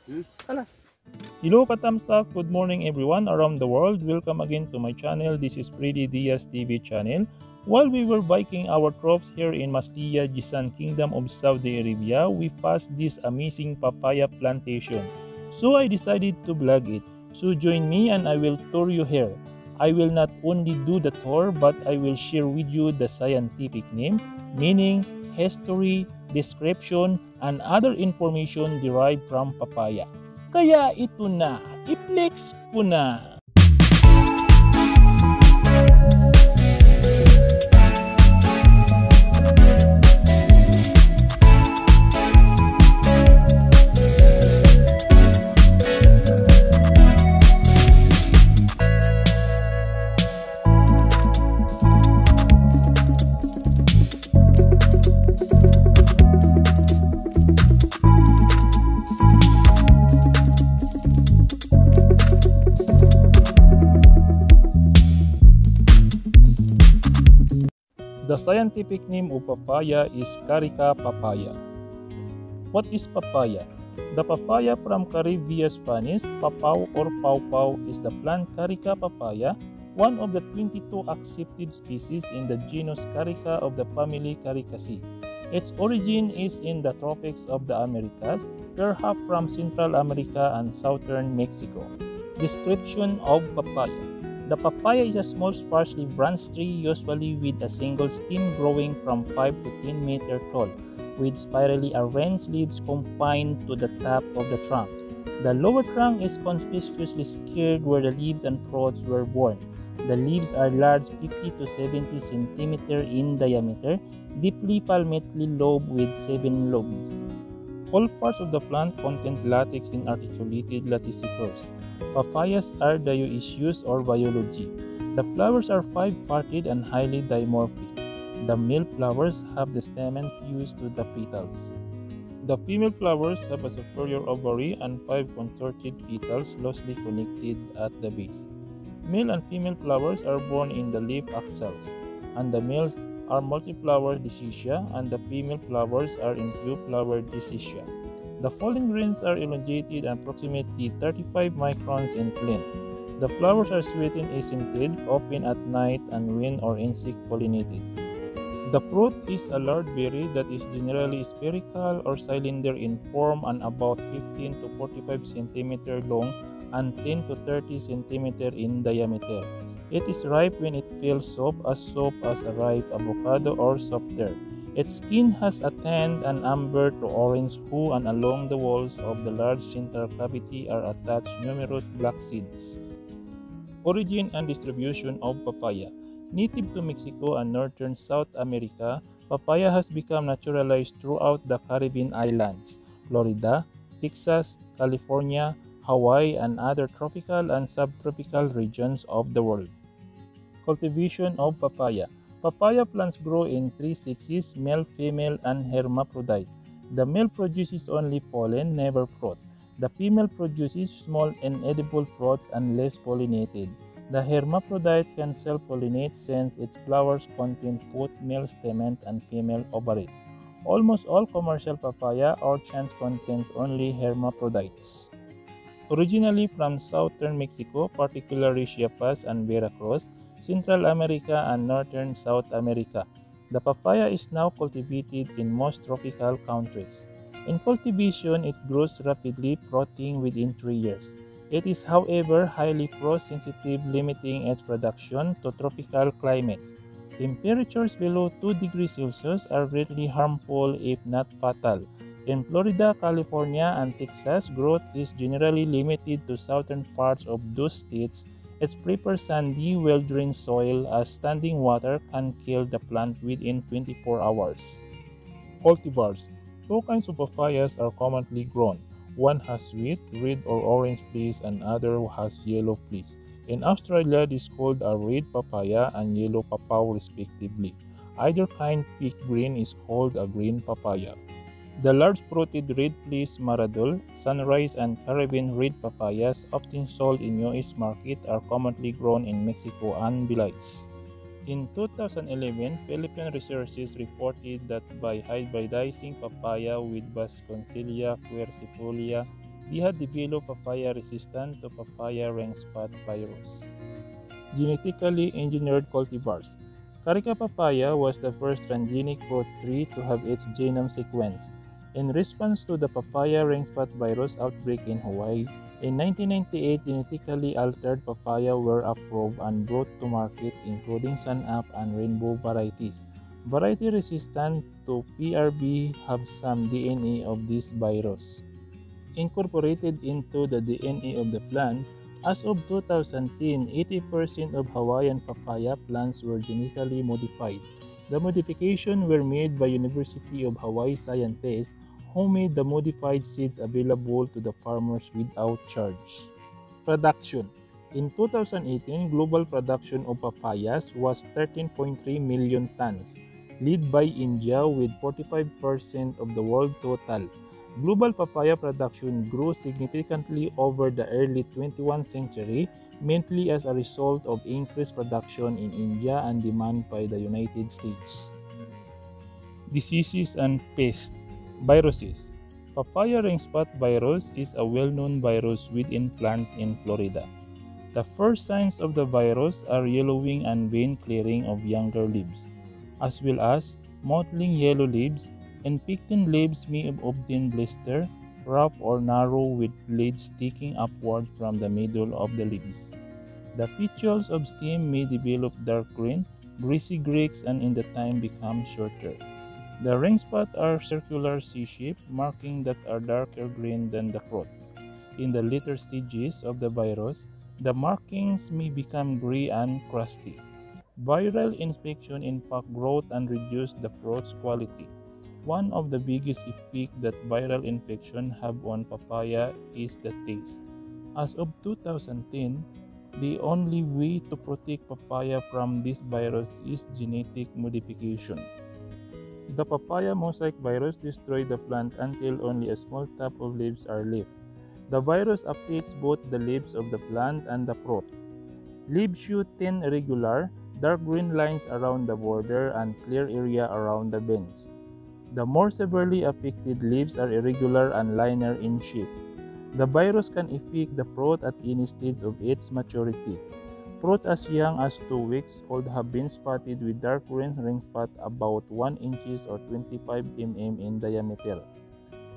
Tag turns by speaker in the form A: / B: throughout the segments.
A: Kalas.
B: Hello Katamsak, good morning everyone around the world. Welcome again to my channel. This is Freddy Diaz TV channel. While we were biking our crops here in Maslia, Jisan Kingdom of Saudi Arabia, we passed this amazing papaya plantation. So I decided to vlog it. So join me and I will tour you here. I will not only do the tour but I will share with you the scientific name, meaning, history, description, and other information derived from papaya. Kaya ito na, i-flex ko na. The scientific name of papaya is Carica papaya. What is papaya? The papaya from Caribbean Spanish, papau or pawpaw is the plant Carica papaya, one of the 22 accepted species in the genus Carica of the family Caricaceae. Its origin is in the tropics of the Americas, perhaps from Central America and southern Mexico. Description of papaya. The papaya is a small sparsely branched tree, usually with a single stem growing from 5 to 10 meters tall, with spirally arranged leaves confined to the top of the trunk. The lower trunk is conspicuously scarred where the leaves and fruits were borne. The leaves are large, 50 to 70 centimeters in diameter, deeply palmately lobed with 7 lobes. All parts of the plant contain latex in articulated laticifers. Papayas are dioecious or biology. The flowers are five-parted and highly dimorphic. The male flowers have the stamen fused to the petals. The female flowers have a superior ovary and 5 contorted petals loosely connected at the base. Male and female flowers are borne in the leaf axils, and the males are multiflower dicosia and the female flowers are in few flower dicosia. The fallen grains are elongated and approximately 35 microns in length. The flowers are sweet and scented, often at night and when or insect pollinated. The fruit is a large berry that is generally spherical or cylinder in form and about 15 to 45 cm long and 10 to 30 cm in diameter. It is ripe when it feels soft as a ripe avocado or softer. Its skin has a tanned and amber to orange hue, and along the walls of the large central cavity are attached numerous black seeds. Origin and distribution of papaya. Native to Mexico and northern South America, papaya has become naturalized throughout the Caribbean islands, Florida, Texas, California, Hawaii, and other tropical and subtropical regions of the world. Cultivation of papaya. Papaya plants grow in three sexes, male, female, and hermaphrodite. The male produces only pollen, never fruit. The female produces small inedible fruits unless pollinated. The hermaphrodite can self-pollinate since its flowers contain both male stamens and female ovaries. Almost all commercial papaya orchards contains only hermaphrodites. Originally from southern Mexico, particularly Chiapas and Veracruz, Central America and northern South America, the papaya is now cultivated in most tropical countries. In cultivation, it grows rapidly, fruiting within 3 years. It is, however, highly frost-sensitive, limiting its production to tropical climates. Temperatures below 2 degrees Celsius are greatly harmful if not fatal. In Florida, California, and Texas, growth is generally limited to southern parts of those states. It prefers sandy, well-drained soil as standing water can kill the plant within 24 hours. Cultivars. Two kinds of papayas are commonly grown. One has sweet, red or orange fleece and other has yellow fleece. In Australia, this is called a red papaya and yellow papaw respectively. Either kind picked green is called a green papaya. The large-fruited red fleece maradol, sunrise, and Caribbean red papayas, often sold in U.S. market, are commonly grown in Mexico and Belize. In 2011, Philippine researchers reported that by hybridizing papaya with Vasconcelia quercifolia, we had developed papaya resistant to papaya ring spot virus. Genetically engineered cultivars. Carica papaya was the first transgenic fruit tree to have its genome sequenced. In response to the papaya ring spot virus outbreak in Hawaii, in 1998, genetically altered papaya were approved and brought to market, including Sun-Up and Rainbow varieties. Variety resistant to PRB have some DNA of this virus incorporated into the DNA of the plant. As of 2010, 80% of Hawaiian papaya plants were genetically modified. The modifications were made by University of Hawaii scientists who made the modified seeds available to the farmers without charge. Production. In 2018, global production of papayas was 13.3 million tons, led by India with 45% of the world total. Global papaya production grew significantly over the early 21st century, mainly as a result of increased production in India and demand by the United States. Diseases and pests. Viruses. Papaya ring spot virus is a well-known virus within plants in Florida. The first signs of the virus are yellowing and vein clearing of younger leaves, as well as mottling yellow leaves, and pectin leaves may obtain blister, rough or narrow with blades sticking upward from the middle of the leaves. The petioles of stem may develop dark green, greasy gricks and in the time become shorter. The ring spots are circular C-shaped, marking that are darker green than the fruit. In the later stages of the virus, the markings may become gray and crusty. Viral infection impact growth and reduce the fruit's quality. One of the biggest effects that viral infection have on papaya is the taste. As of 2010, the only way to protect papaya from this virus is genetic modification. The papaya mosaic virus destroys the plant until only a small top of leaves are left. The virus affects both the leaves of the plant and the fruit. Leaves shoot thin irregular, dark green lines around the border and clear area around the bends. The more severely affected leaves are irregular and linear in shape. The virus can affect the fruit at any stage of its maturity. Fruit as young as 2 weeks old have been spotted with dark green ring spots about 1 inch or 25 mm in diameter.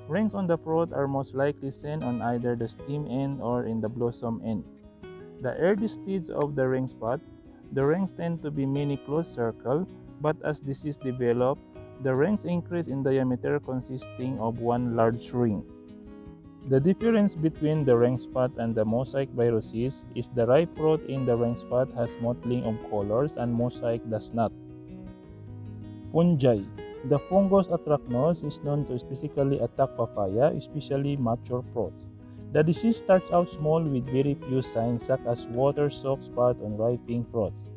B: Rings on the fruit are most likely seen on either the stem end or in the blossom end. The early stage of the ring spot, the rings tend to be many close circles, but as disease develops, the rings increase in diameter consisting of one large ring. The difference between the ring spot and the mosaic viruses is the ripe fruit in the ring spot has mottling of colors and mosaic does not. Fungi. The fungus Anthracnose is known to specifically attack papaya, especially mature fruit. The disease starts out small with very few signs such as water-soaked spot on ripening fruits.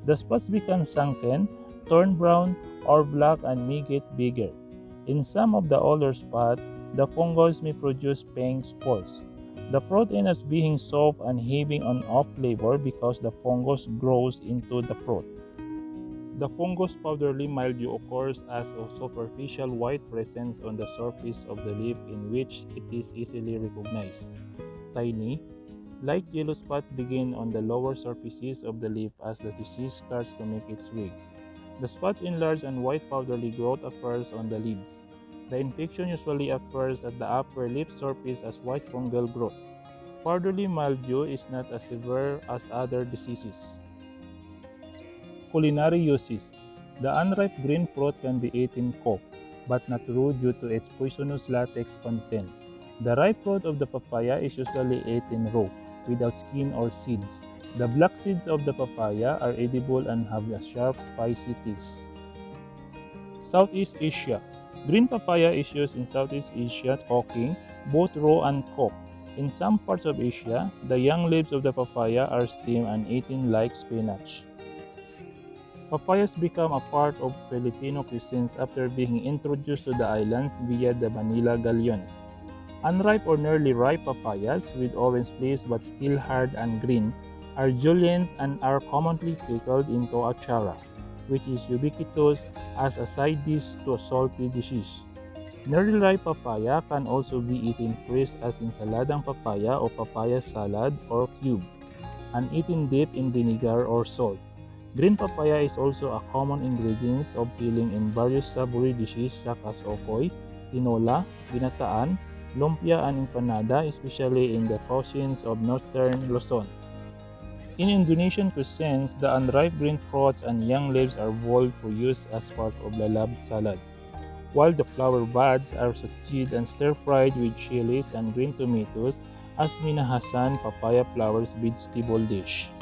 B: The spots become sunken, turn brown or black and may get bigger. In some of the older spots, the fungus may produce pink spores. The fruit ends up being soft and having an off flavor because the fungus grows into the fruit. The fungus powdery mildew occurs as a superficial white presence on the surface of the leaf in which it is easily recognized. Tiny, light yellow spots begin on the lower surfaces of the leaf as the disease starts to make its way. The spots enlarge and white powdery growth occurs on the leaves. The infection usually occurs at the upper leaf surface as white fungal growth. Powdery mildew is not as severe as other diseases. Culinary uses. The unripe green fruit can be eaten cooked, but not raw due to its poisonous latex content. The ripe fruit of the papaya is usually eaten raw, without skin or seeds. The black seeds of the papaya are edible and have a sharp, spicy taste. Southeast Asia. Green papaya is used in Southeast Asia cooking, both raw and cooked. In some parts of Asia, the young leaves of the papaya are steamed and eaten like spinach. Papayas become a part of Filipino cuisines after being introduced to the islands via the Manila galleons. Unripe or nearly ripe papayas with orange fleece but still hard and green are julienne and are commonly pickled into achara, which is ubiquitous as a side dish to salty dishes. Nearly ripe papaya can also be eaten fresh as ensaladang papaya o papaya salad or cube, and eaten deep in vinegar or salt. Green papaya is also a common ingredient of filling in various savory dishes such as okoy, tinola, ginataan, lumpia, and empanada, especially in the cuisines of northern Luzon. In Indonesian cuisines, the unripe green fruits and young leaves are boiled for use as part of lalab salad, while the flower buds are sauteed and stir-fried with chilies and green tomatoes as minahasan papaya flowers vegetable dish.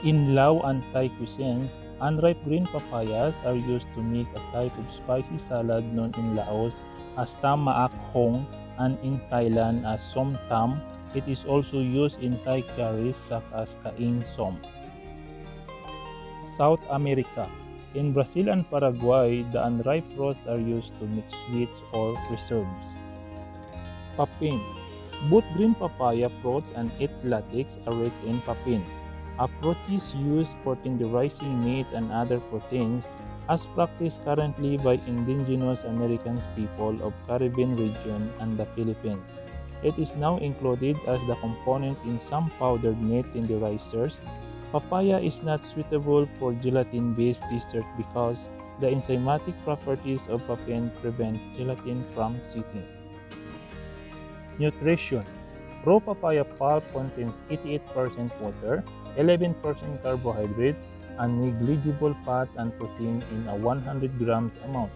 B: In Lao and Thai cuisines, unripe green papayas are used to make a type of spicy salad known in Laos as tam maak hong and in Thailand as som tam. It is also used in Thai curries such as kaing som. South America. In Brazil and Paraguay, the unripe fruits are used to make sweets or preserves. Papin. Both green papaya fruit and its latex are rich in papin, a protein used for tenderizing meat and other proteins, as practiced currently by indigenous American people of Caribbean region and the Philippines. It is now included as the component in some powdered meat tenderizers. Papaya is not suitable for gelatin-based dessert because the enzymatic properties of papin prevent gelatin from sitting. Nutrition. Raw papaya pulp contains 88% water, 11% carbohydrates, and negligible fat and protein in a 100 grams amount.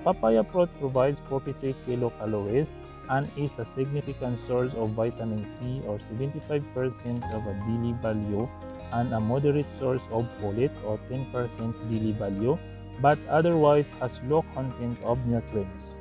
B: Papaya fruit provides 43 kilocalories and is a significant source of vitamin C or 75% of a daily value and a moderate source of folate or 10% daily value, but otherwise has low content of nutrients.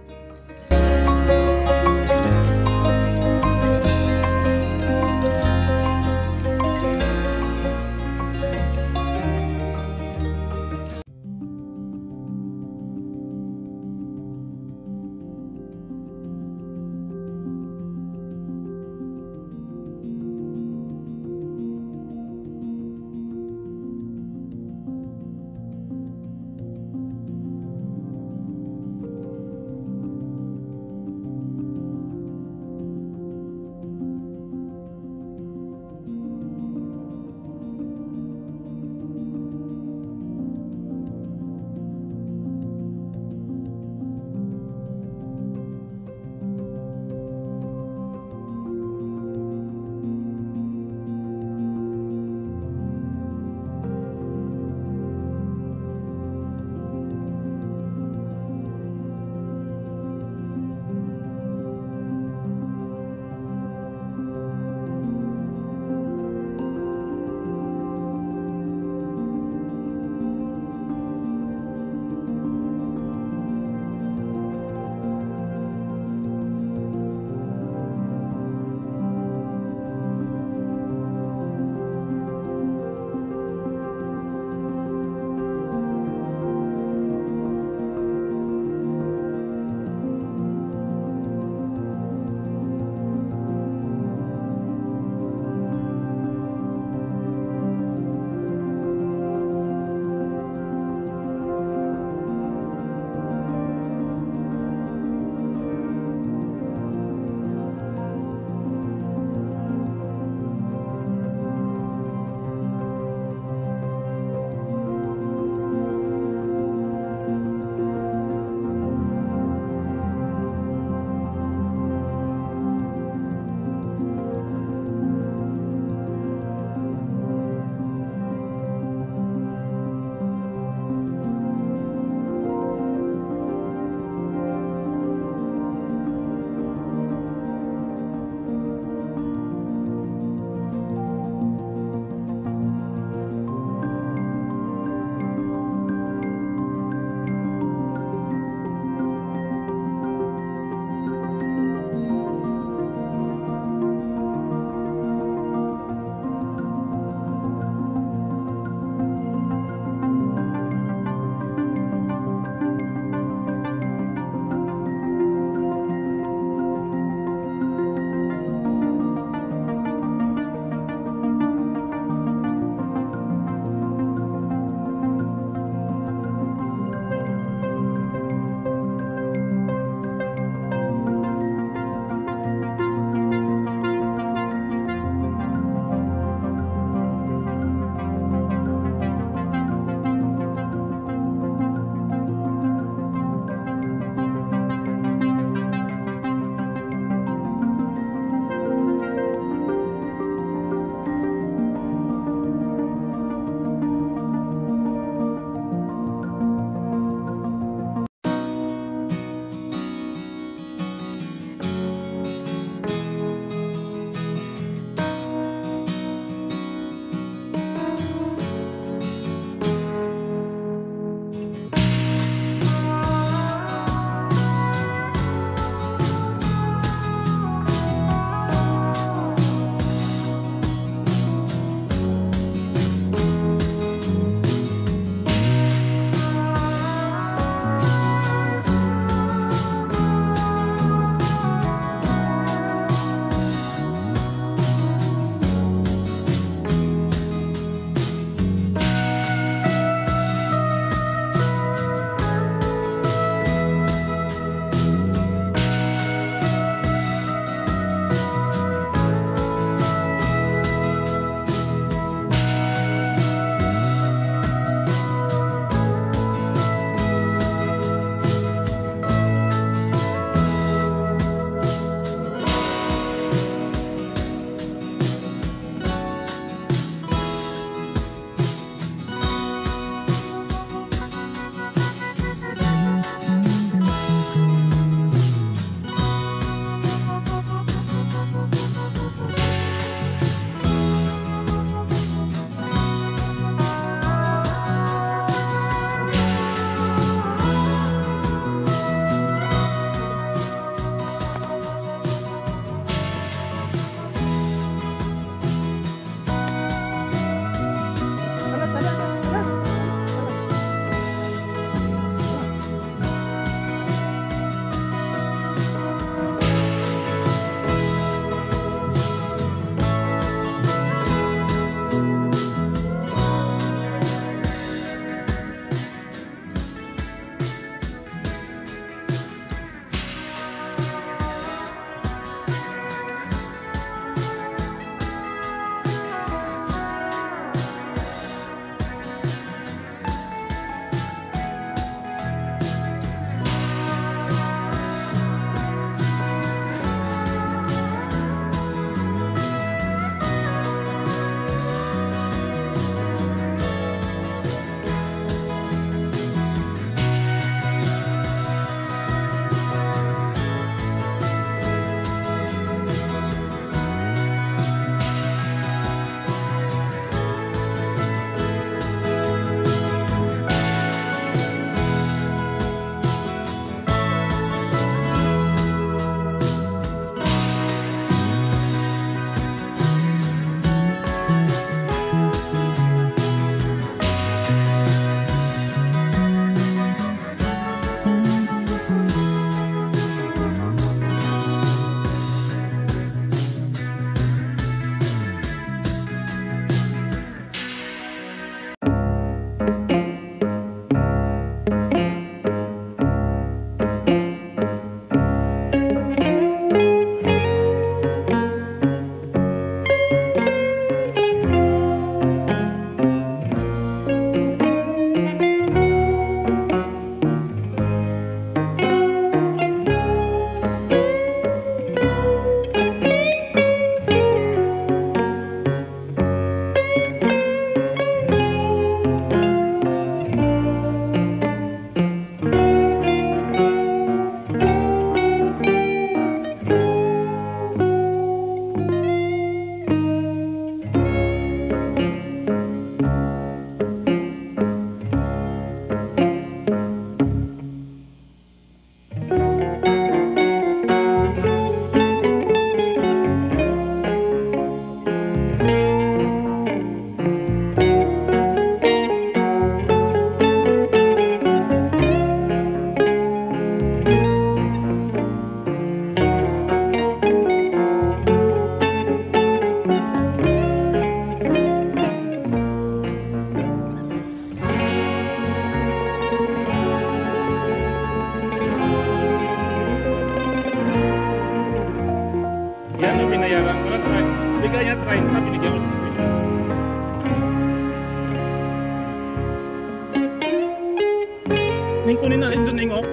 B: Ning kunin na ito ning oh.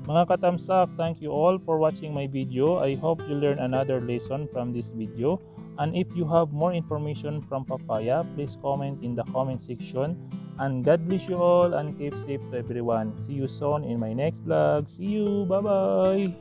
B: Mga katamsak, thank you all for watching my video. I hope you learn another lesson from this video. And if you have more information from papaya, please comment in the comment section. And God bless you all and keep safe to everyone. See you soon in my next vlog. See you. Bye-bye.